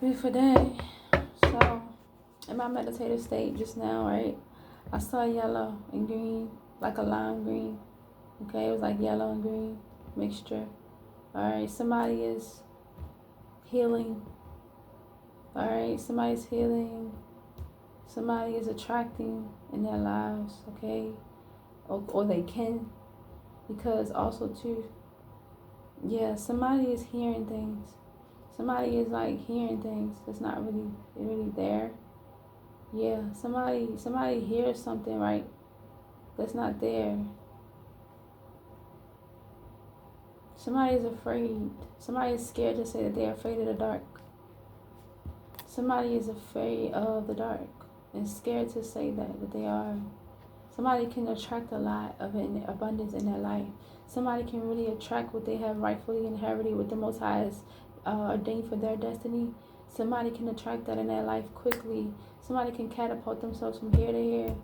Beautiful day. So, in my meditative state just now, right, I saw yellow and green, like a lime green. Okay, it was like yellow and green mixture. Alright, somebody is healing. Alright, somebody's healing. Somebody is attracting in their lives, okay? Or they can. Because also, too, yeah, somebody is hearing things. Somebody is like hearing things that's not really there. Yeah, somebody hears something, right, that's not there. Somebody is afraid. Somebody is scared to say that they're afraid of the dark. Somebody is afraid of the dark and scared to say that they are. Somebody can attract a lot of abundance in their life. Somebody can really attract what they have rightfully inherited, what the Most High has ordained for their destiny. Somebody can attract that in their life quickly. Somebody can catapult themselves from here to here.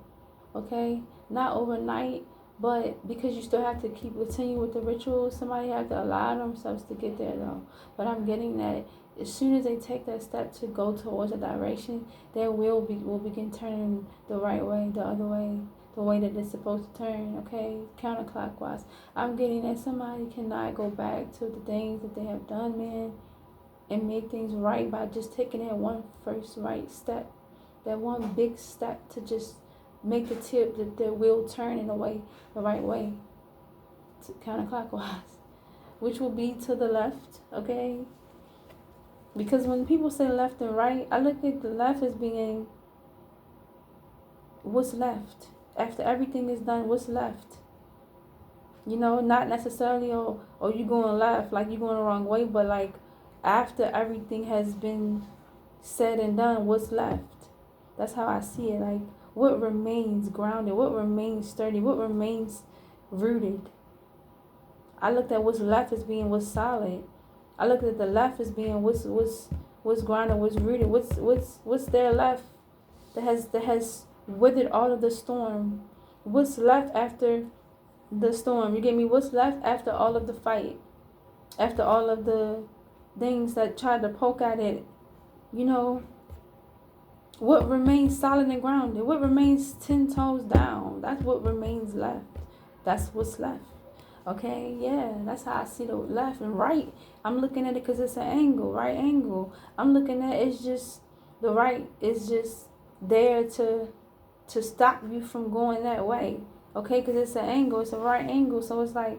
Okay? Not overnight, but because you still have to continue with the rituals, somebody have to allow themselves to get there though. But I'm getting that as soon as they take that step to go towards a direction, their will begin turning the right way, the other way, the way that it's supposed to turn, okay? Counterclockwise. I'm getting that somebody cannot go back to the things that they have done, man, and make things right by just taking that one first right step, that one big step to just make the tip that their wheel turn in the right way, counterclockwise, which will be to the left, okay? Because when people say left and right, I look at the left as being what's left. After everything is done, what's left? You know, not necessarily, oh you going left, like you're going the wrong way, but like after everything has been said and done, what's left? That's how I see it. Like, what remains grounded? What remains sturdy? What remains rooted? I looked at what's left as being what's solid. I looked at the left as being what's grounded, what's rooted, what's there left that has withered all of the storm. What's left after the storm? You get me? What's left after all of the fight? After all of the things that tried to poke at it, you know, what remains solid and grounded? What remains 10 toes down? That's what remains left. That's what's left. Okay, yeah, that's how I see the left and right. I'm looking at it because it's an angle, right angle. I'm looking at it's just the right is just there to stop you from going that way. Okay, because it's an angle, it's a right angle. So it's like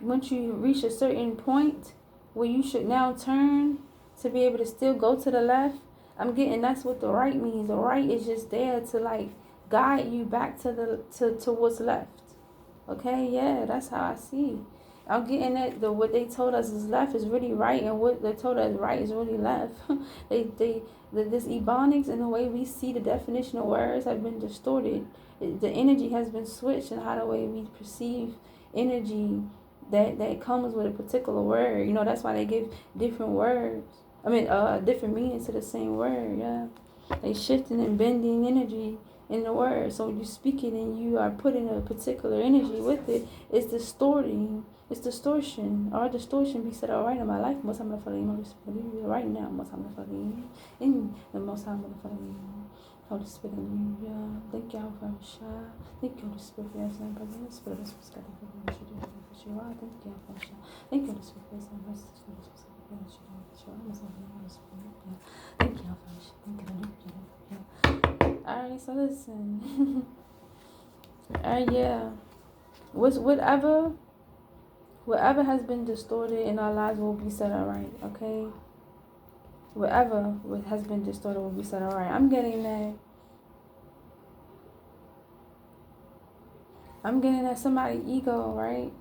once you reach a certain point where you should now turn to be able to still go to the left, I'm getting that's what the right means. The right is just there to like guide you back to what's left. Okay, yeah, that's how I see. I'm getting that what they told us is left is really right, and what they told us right is really left. This ebonics and the way we see the definition of words have been distorted. The energy has been switched, and how the way we perceive energy that comes with a particular word. You know, that's why they give different words. Different meanings to the same word. Yeah, they shifting and bending energy in the word. So you speak it and you are putting a particular energy with it. It's distorting. It's distortion. Our distortion be said, all right in my life. Most I'm right now. Most I'm in the most I'm Holy Spirit, hallelujah. Thank you, for Shah. Thank you, Holy Spirit, for your son, brother. Spirit of God, thank you for what you are. Thank you, for Shah. Thank you, Holy Spirit, for your son, brother. Spirit of God, thank you for what you are. Thank you, for Shah. Thank you, alright, so listen. Alright, yeah. Whatever has been distorted in our lives will be set alright, okay? Whatever has been distorted will be set alright. I'm getting that somebody's ego, right?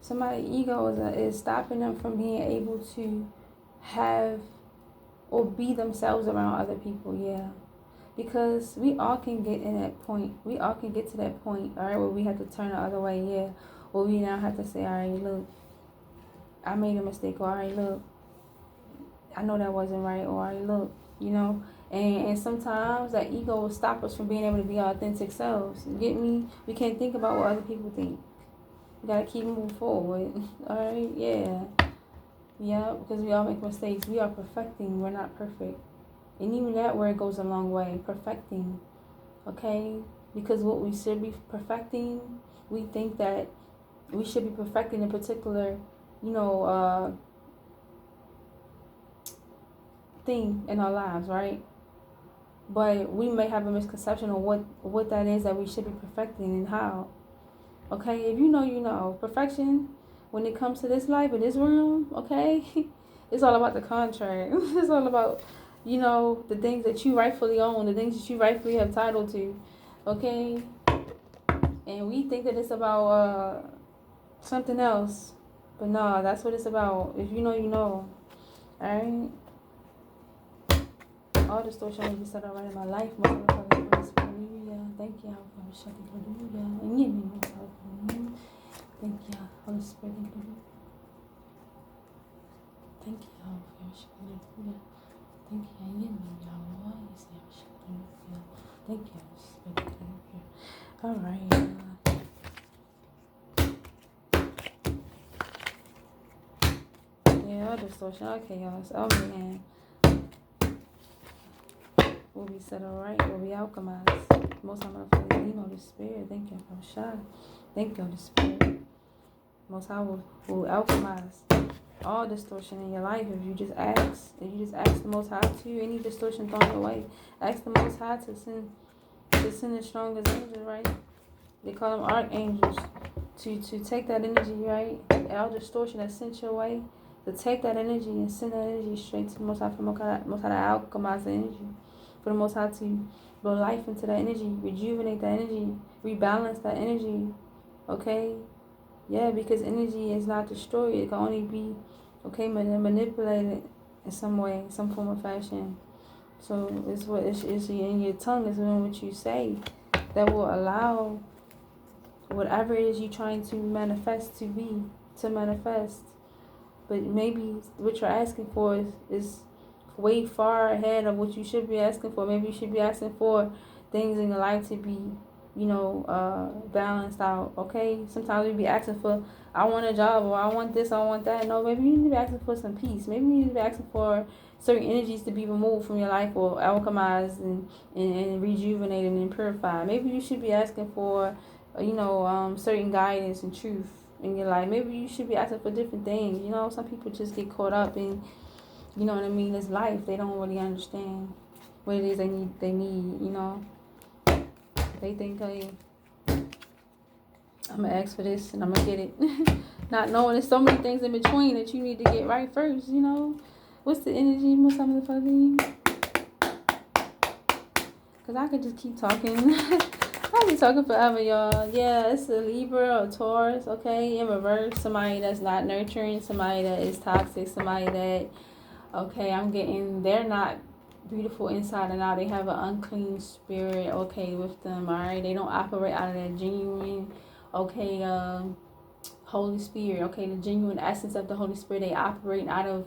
Somebody's ego is stopping them from being able to have or be themselves around other people, yeah. Because we all can get in that point. We all can get to that point, all right, where we have to turn the other way, yeah. Or we now have to say, all right, look, I made a mistake, or all right, look, I know that wasn't right, or all right, look, you know. And sometimes that ego will stop us from being able to be our authentic selves. You get me? We can't think about what other people think. We gotta keep moving forward. All right, yeah. Yeah, because we all make mistakes. We are perfecting. We're not perfect. And even that word goes a long way. Perfecting. Okay? Because what we should be perfecting, we think that we should be perfecting a particular, thing in our lives, right? But we may have a misconception of what that is that we should be perfecting and how. Okay? If you know, you know. Perfection, when it comes to this life and this realm, okay? It's all about the contract. It's all about, the things that you rightfully own, the things that you rightfully have title to. Okay? And we think that it's about something else. But no, that's what it's about. If you know, you know. Alright? All the stories shall be set out right in my life. Hallelujah. Thank you, Holy Spirit. Hallelujah. And give me more help. Thank you, Holy Spirit. Thank you, Holy Spirit. Hallelujah. Thank you, and give me Yahweh. Thank you, Holy Spirit. All right. Yeah, all distortion. Okay, y'all. So, man. We'll be set all right. We'll be alchemized. Most High, the Spirit. Thank you, Holy Spirit. Thank you, Holy Spirit. Most High will alchemize all distortion in your life if you just ask. If you just ask the Most High to, any distortion thrown away, ask the Most High to send the strongest angels, right? They call them archangels, to take that energy, right? All distortion that's sent your way, to take that energy and send that energy straight to the Most High, for the Most High to alchemize the energy, for the Most High to blow life into that energy, rejuvenate that energy, rebalance that energy, okay? Yeah, because energy is not destroyed. It can only be, manipulated in some way, some form of fashion. So it's what it's in your tongue, is in what you say, that will allow whatever it is you're trying to manifest to manifest. But maybe what you're asking for is way far ahead of what you should be asking for. Maybe you should be asking for things in your life to be, balanced out, okay? Sometimes we be asking for, I want a job, or I want this, I want that. No, maybe you need to be asking for some peace. Maybe you need to be asking for certain energies to be removed from your life, or alchemized and rejuvenated and purified. Maybe you should be asking for, certain guidance and truth in your life. Maybe you should be asking for different things. Some people just get caught up in, this life. They don't really understand what it is they need. They think, hey, I'm going to ask for this and I'm going to get it. Not knowing there's so many things in between that you need to get right first, What's the energy? What's some of the funny? Because I could just keep talking. I'll be talking forever, y'all. Yeah, it's a Libra or Taurus, okay? In reverse, somebody that's not nurturing, somebody that is toxic, somebody that, I'm getting, they're not beautiful inside and out. They have an unclean spirit, okay, with them, all right? They don't operate out of that genuine, Holy Spirit, okay? The genuine essence of the Holy Spirit. They operate out of,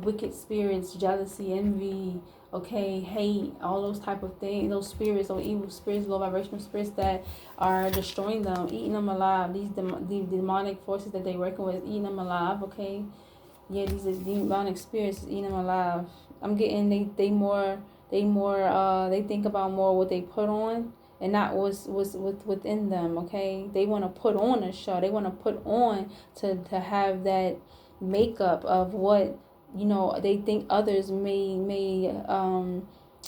wicked spirits, jealousy, envy, hate, all those type of things, those spirits, those evil spirits, low vibrational spirits that are destroying them, eating them alive. These demonic forces that they're working with, eating them alive, okay? Yeah, these are demonic spirits eating them alive. I'm getting they think about more what they put on and not what's within them, okay? They want to put on a show. They want to put on to have that makeup of what, they think others may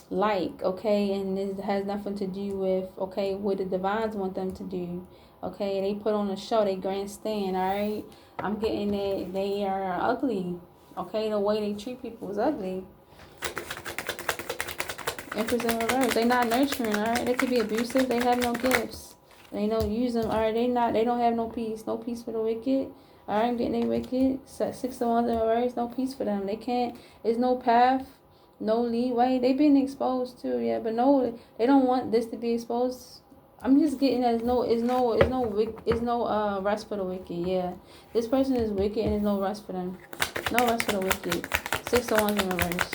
like, okay? And it has nothing to do with, what the divines want them to do, okay? They put on a show, they grandstand, all right? I'm getting that they are ugly, okay? The way they treat people is ugly. Empress in reverse. They not nurturing, all right? They could be abusive. They have no gifts. They don't use them, all right? They don't have no peace. No peace for the wicked. All right, I'm getting they wicked. 6 of Wands in reverse. No peace for them. They can't. There's no path, no leeway. They've been exposed too, yeah. But no, they don't want this to be exposed. I'm just getting that it's no rest for the wicked. Yeah, this person is wicked and there's no rest for them. No rest for the wicked. 6 of Wands in reverse.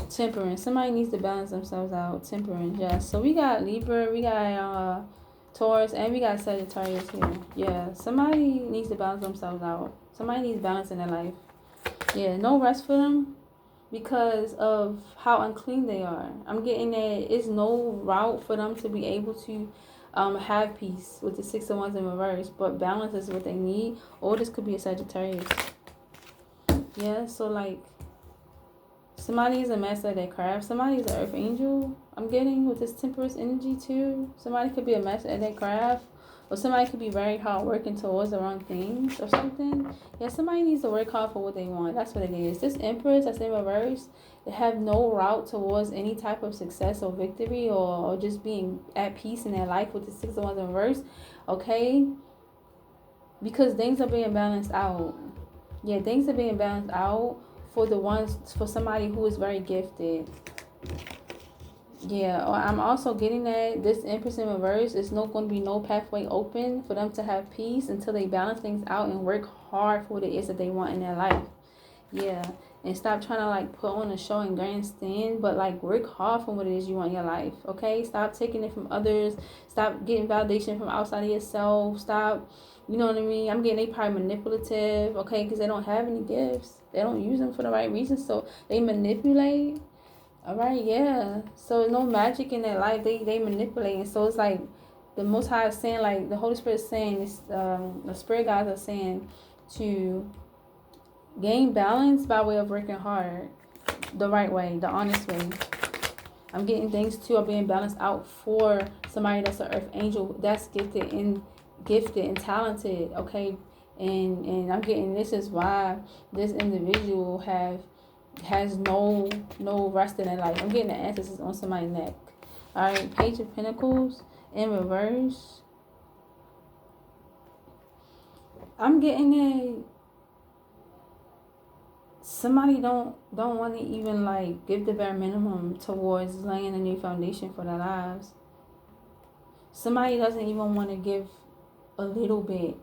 Temperance. Somebody needs to balance themselves out. Temperance. Yes. So we got Libra. We got Taurus, and we got Sagittarius here. Yeah. Somebody needs to balance themselves out. Somebody needs balance in their life. Yeah. No rest for them. because of how unclean they are. I'm getting that it's no route for them to be able to have peace with the 6 of Wands in reverse, but balance is what they need. Or this could be a Sagittarius. Yeah, so like somebody is a master at their craft. Somebody is an earth angel. I'm getting with this temperance energy too. Somebody could be a master at their craft. Or somebody could be very hard working towards the wrong things or something. Yeah, somebody needs to work hard for what they want. That's what it is. This Empress that's in reverse, they have no route towards any type of success or victory or just being at peace in their life with the 6 of Wands in reverse. Okay? Because things are being balanced out. Yeah, things are being balanced out for somebody who is very gifted. Yeah, I'm also getting that this Empress in reverse is not going to be no pathway open for them to have peace until they balance things out and work hard for what it is that they want in their life. Yeah, and stop trying to like put on a show and grandstand, but like work hard for what it is you want in your life. Okay, stop taking it from others. Stop getting validation from outside of yourself. Stop, you know what I mean? I'm getting they probably manipulative. Okay, because they don't have any gifts. They don't use them for the right reasons, so they manipulate. All right, yeah. So no magic in their life. They manipulating. So it's like the Most High is saying, like the Holy Spirit is saying, it's, the Spirit guides are saying to gain balance by way of working hard, the right way, the honest way. I'm getting things too are being balanced out for somebody that's an earth angel that's gifted and talented. Okay, and I'm getting this is why this individual has no rest in their life. I'm getting the answers on somebody's neck. Alright, Page of Pentacles in reverse. I'm getting a somebody don't want to even like give the bare minimum towards laying a new foundation for their lives. Somebody doesn't even want to give a little bit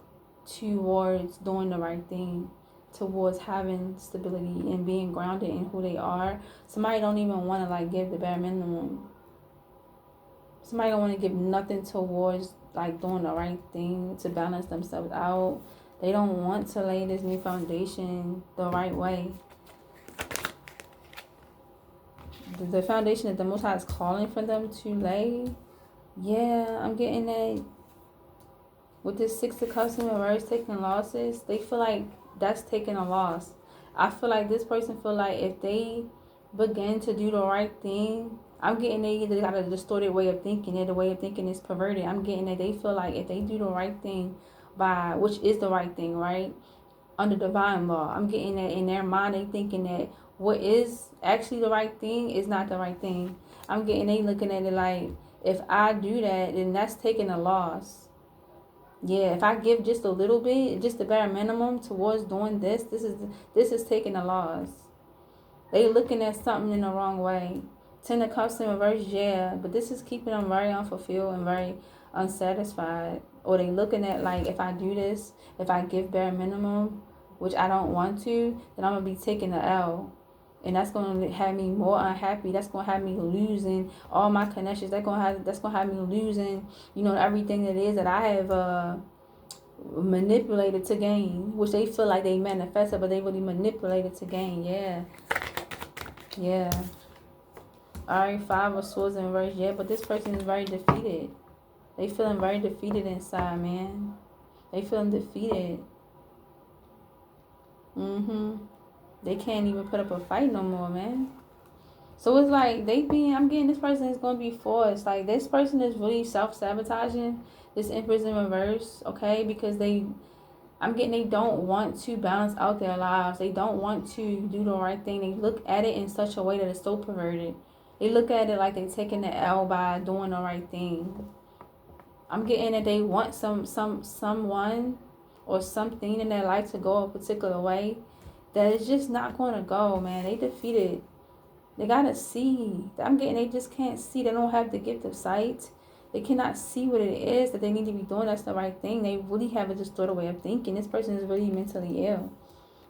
towards doing the right thing, towards having stability and being grounded in who they are. Somebody don't even want to like give the bare minimum. Somebody don't want to give nothing towards like doing the right thing to balance themselves out. They don't want to lay this new foundation the right way. The foundation that the Most High is calling for them to lay. Yeah, I'm getting that. With this 6 of Cups in reverse taking losses, they feel like that's taking a loss. I feel like this person feel like if they begin to do the right thing, I'm getting they either got a distorted way of thinking, or the way of thinking is perverted. I'm getting that they feel like if they do the right thing by, which is the right thing, right? Under divine law. I'm getting that in their mind, they thinking that what is actually the right thing is not the right thing. I'm getting they looking at it like, if I do that, then that's taking a loss. Yeah, if I give just a little bit, just the bare minimum towards doing this is taking a loss. They looking at something in the wrong way. 10 of Cups in reverse, yeah, but this is keeping them very unfulfilled and very unsatisfied. Or they looking at like, if I do this, if I give bare minimum, which I don't want to, then I'm gonna be taking the L. And that's gonna have me more unhappy. That's gonna have me losing all my connections. That's gonna have me losing, you know, everything that is that I have manipulated to gain, which they feel like they manifested, but they really manipulated to gain. Yeah. Alright, 5 of Swords in reverse. Yeah, but this person is very defeated. They feeling very defeated inside, man. They feeling defeated. They can't even put up a fight no more, man. So it's like I'm getting this person is going to be forced. Like this person is really self-sabotaging. This Empress in reverse, okay? Because I'm getting they don't want to balance out their lives. They don't want to do the right thing. They look at it in such a way that it's so perverted. They look at it like they're taking the L by doing the right thing. I'm getting that they want someone or something in their life to go a particular way that is just not going to go, man. They defeated. They got to see. I'm getting they just can't see. They don't have the gift of sight. They cannot see what it is that they need to be doing. That's the right thing. They really have a distorted way of thinking. This person is really mentally ill.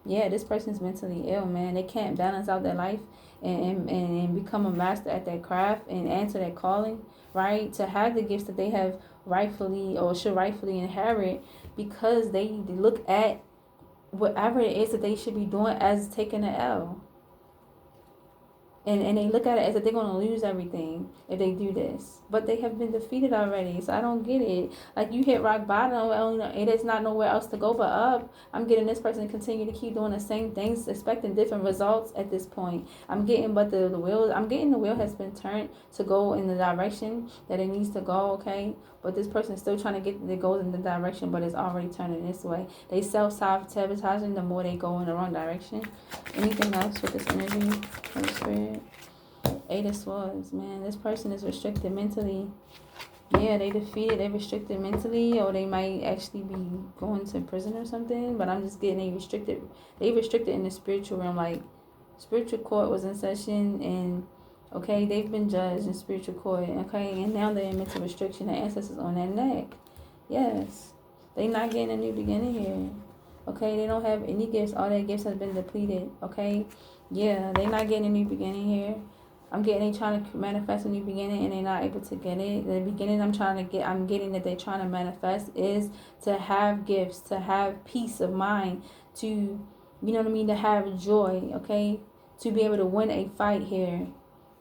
Yeah, this person is mentally ill, man. They can't balance out their life and become a master at their craft and answer their calling, right? To have the gifts that they have rightfully or should rightfully inherit, because they look at whatever it is that they should be doing as taking an L. And they look at it as if they're going to lose everything if they do this. But they have been defeated already. So I don't get it. Like, you hit rock bottom. It is not nowhere else to go but up. I'm getting this person to continue to keep doing the same things, expecting different results at this point. I'm getting, but the wheel has been turned to go in the direction that it needs to go, okay? But this person is still trying to get it goes in the direction, but it's already turning this way. They self-sabotaging the more they go in the wrong direction. Anything else with this energy? Holy Spirit. Eight of Swords, man. This person is restricted mentally. Yeah, they defeated, they restricted mentally, or they might actually be going to prison or something. But I'm just getting they restricted in the spiritual realm. Like, spiritual court was in session, and okay, they've been judged in spiritual court, okay, and now they're in mental restriction. The ancestors on their neck. Yes, they not getting a new beginning here. Okay, they don't have any gifts. All their gifts have been depleted. Okay, yeah, they not getting a new beginning here. I'm getting they trying to manifest a new beginning and they're not able to get it. The beginning I'm getting that they're trying to manifest is to have gifts, to have peace of mind, to, you know what I mean, to have joy, okay, to be able to win a fight here.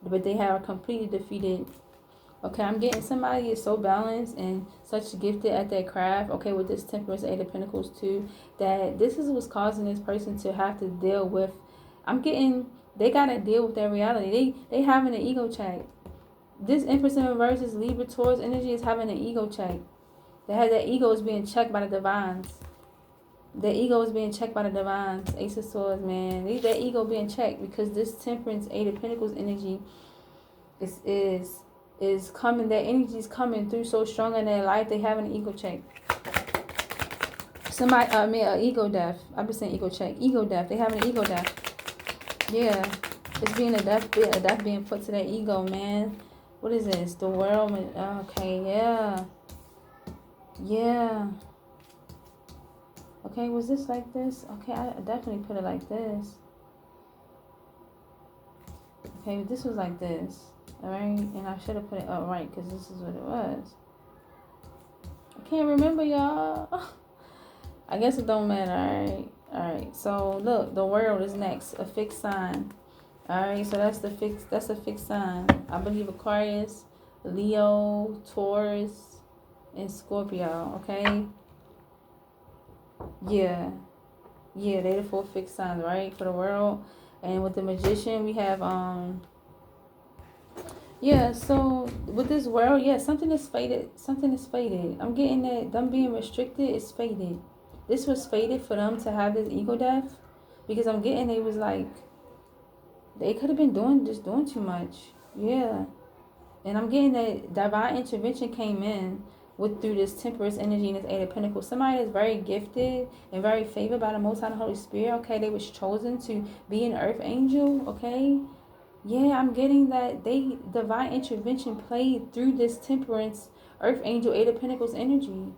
But they have completely defeated. Okay, I'm getting somebody is so balanced and such gifted at their craft, okay, with this Temperance, Eight of Pentacles too, that this is what's causing this person to have to deal with. I'm getting, they got to deal with their reality. They having an ego check. This Empress in reverse, this Libra Taurus energy is having an ego check. Their ego is being checked by the divines. Their ego is being checked by the divines. Ace of Swords, man. Their ego being checked because this Temperance, Eight of Pentacles energy is coming, their energy is coming through so strong in their life, they having an ego check. Ego death. I've been saying ego check. Ego death. They having an ego death. Yeah. It's being a death being put to their ego, man. What is this? The world. Okay, yeah. Yeah. Okay, was this like this? Okay, I definitely put it like this. Okay, this was like this. Alright, and I should have put it up right because this is what it was. I can't remember, y'all. I guess it don't matter. Alright, so look, the world is next, a fixed sign. Alright, so that's a fixed sign. I believe Aquarius, Leo, Taurus, and Scorpio, okay? Yeah, they the 4 fixed signs, right, for the world. And with the Magician, we have yeah, so with this world, yeah, something is fated. I'm getting that them being restricted is fated. This was fated for them to have this ego death, because I'm getting they was like, they could have been doing too much. Yeah. And I'm getting that divine intervention came in through this Temperance energy and this Eight of Pentacles. Somebody that's very gifted and very favored by the Most High and Holy Spirit. Okay, they was chosen to be an earth angel. Okay. Yeah, I'm getting that divine intervention played through this Temperance, Earth Angel, Eight of Pentacles energy.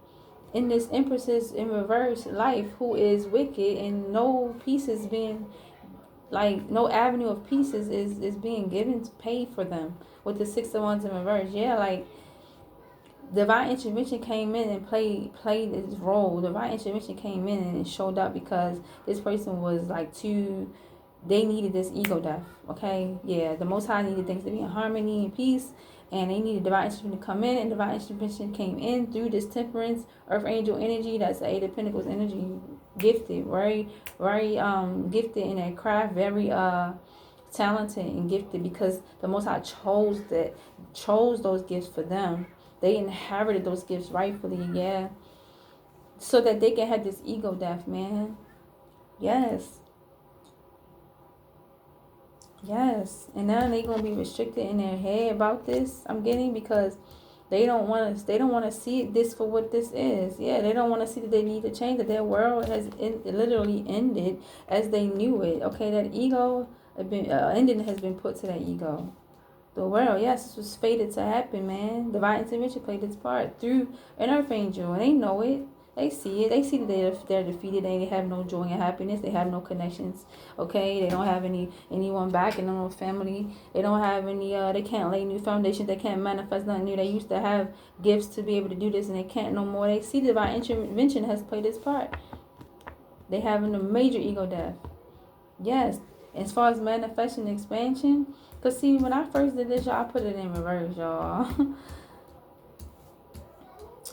In this Empress's in reverse life, who is wicked, and no pieces being, like, no avenue of pieces is being given to pay for them with the Six of Wands in reverse. Yeah, like, divine intervention came in and played its role. Divine intervention came in and it showed up because this person was like they needed this ego death, okay? Yeah, the Most High needed things to be in harmony and peace, and they needed divine intervention to come in, and divine intervention came in through this Temperance, Earth Angel energy, that's the Eight of Pentacles energy, gifted, very gifted in their craft, very talented and gifted, because the Most High chose those gifts for them. They inherited those gifts rightfully, yeah, so that they can have this ego death, man. Yes. Yes, and now they gonna be restricted in their head about this. I'm getting, because they don't want to see this for what this is. Yeah, they don't want to see that they need to change, that their world has literally ended as they knew it. Okay, that ego ending has been put to that ego. The world, yes, this was fated to happen, man. Divine intervention played its part through an earth angel, and they know it. They see it. They see that they're defeated. They have no joy and happiness. They have no connections. Okay, they don't have anyone back in their family. They don't have any. They can't lay new foundations. They can't manifest nothing new. They used to have gifts to be able to do this, and they can't no more. They see divine intervention has played its part. They having a major ego death. Yes, As far as manifestation expansion, because see, when I first did this, y'all, I put it in reverse, y'all.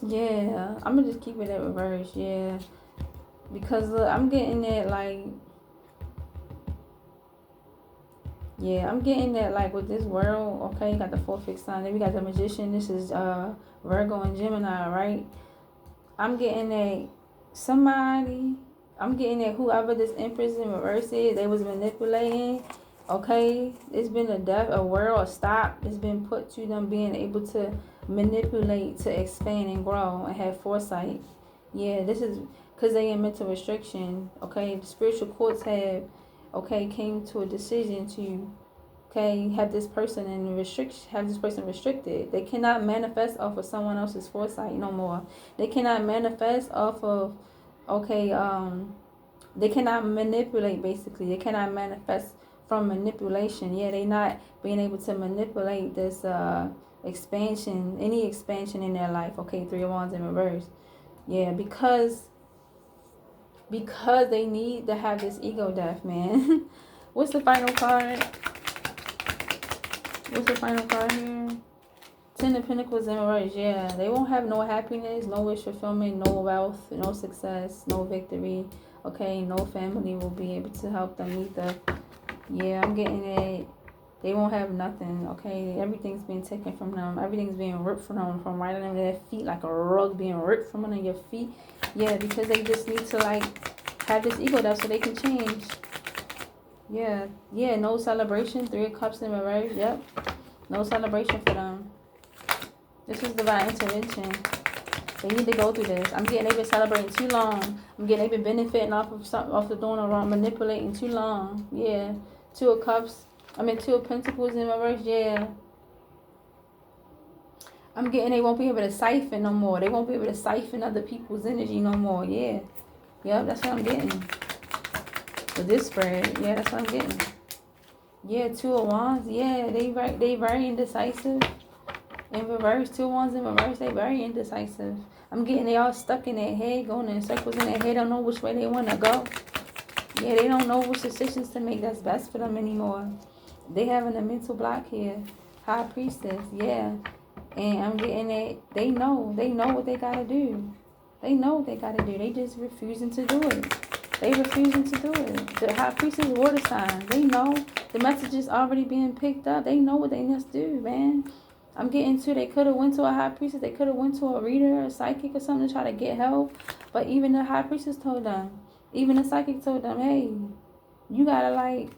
Yeah, I'm going to just keep it at reverse, yeah. Because look, I'm getting that, like, yeah, I'm getting that, like, with this world, okay, you got the 4 fixed sign, then we got the Magician, this is Virgo and Gemini, right? I'm getting that somebody, I'm getting that whoever this Empress in reverse is, they was manipulating, okay? It's been a world, a stop, it's been put to them being able to manipulate, to expand and grow and have foresight. Yeah, this is because they in mental restriction, okay? The spiritual courts have, okay, came to a decision to, okay, have this person restricted. They cannot manifest off of someone else's foresight no more. They cannot manifest off of, okay, they cannot manipulate, basically. They cannot manifest from manipulation. Yeah, they not being able to manipulate this expansion, any expansion in their life. Okay, 3 of Wands in reverse. Yeah, because they need to have this ego death, man. What's the final card? What's the final card here? 10 of Pentacles in reverse. Yeah, they won't have no happiness, no wish fulfillment, no wealth, no success, no victory. Okay, no family will be able to help them either. Yeah, I'm getting it. They won't have nothing, okay? Everything's being taken from them. Everything's being ripped from them, from right under their feet, like a rug being ripped from under your feet. Yeah, because they just need to, like, have this ego death so they can change. Yeah, no celebration. 3 of Cups in reverse. Yep, no celebration for them. This is divine intervention. They need to go through this. I'm getting they've been celebrating too long. I'm getting they've been benefiting off of doing it wrong, manipulating too long. Yeah, 2 of Cups. 2 of Pentacles in reverse. Yeah. I'm getting they won't be able to siphon no more. They won't be able to siphon other people's energy no more. Yeah. Yep, that's what I'm getting. With this spread, yeah, that's what I'm getting. Yeah, 2 of Wands. Yeah, they very indecisive. In reverse, 2 of Wands in reverse, they very indecisive. I'm getting they all stuck in their head, going in circles in their head, don't know which way they want to go. Yeah, they don't know which decisions to make that's best for them anymore. They having a mental block here. High Priestess, yeah. And I'm getting it, they know what they gotta do. They know what they gotta do. They just refusing to do it. They refusing to do it. The High Priestess water sign. They know the message is already being picked up. They know what they must do, man. I'm getting to, they could have went to a High Priestess. They could have went to a reader, a psychic or something to try to get help. But even the High Priestess told them, even the psychic told them, hey, you gotta, like,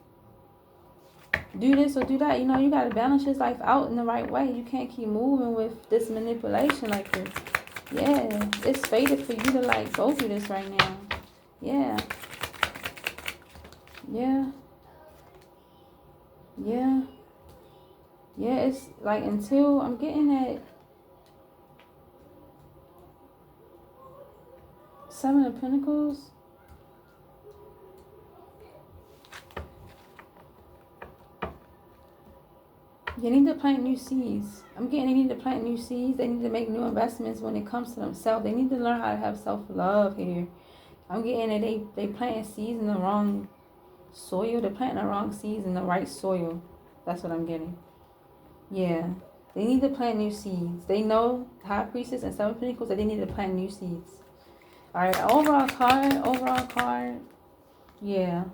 do this or do that. You know, you gotta balance your life out in the right way. You can't keep moving with this manipulation like this. Yeah, it's fated for you to, like, go through this right now. Yeah. Yeah, it's like until I'm getting that 7 of Pentacles. You need to plant new seeds. I'm getting they need to plant new seeds. They need to make new investments when it comes to themselves. They need to learn how to have self-love here. I'm getting that they planting seeds in the wrong soil. They're planting the wrong seeds in the right soil. That's what I'm getting. Yeah. They need to plant new seeds. They know, High Priestess and 7 of Pentacles, that they need to plant new seeds. Alright, overall card. Yeah.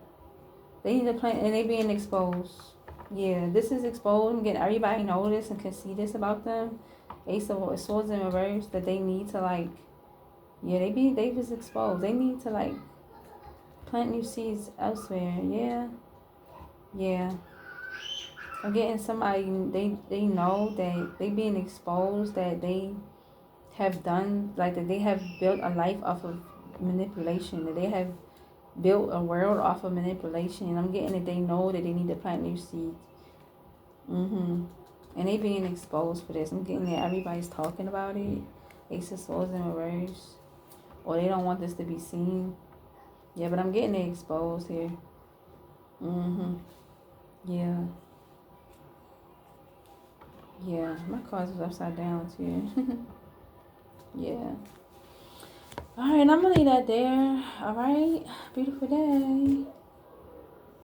They need to plant, and they being exposed. Yeah, this is exposed. I'm getting everybody know this and can see this about them. Ace of Swords in reverse, that they need to, like, yeah, they was exposed. They need to, like, plant new seeds elsewhere. Yeah. I'm getting somebody, they know that they being exposed, that they have done, like, that they have built a life off of manipulation, that they have built a world off of manipulation. And I'm getting that they know that they need to plant new seeds. And they being exposed for this. I'm getting that everybody's talking about it. Ace of Swords in reverse. Or they don't want this to be seen. Yeah, but I'm getting it exposed here. Yeah, my cards was upside down too. Yeah. Alright, I'm gonna leave that there. Alright, beautiful day.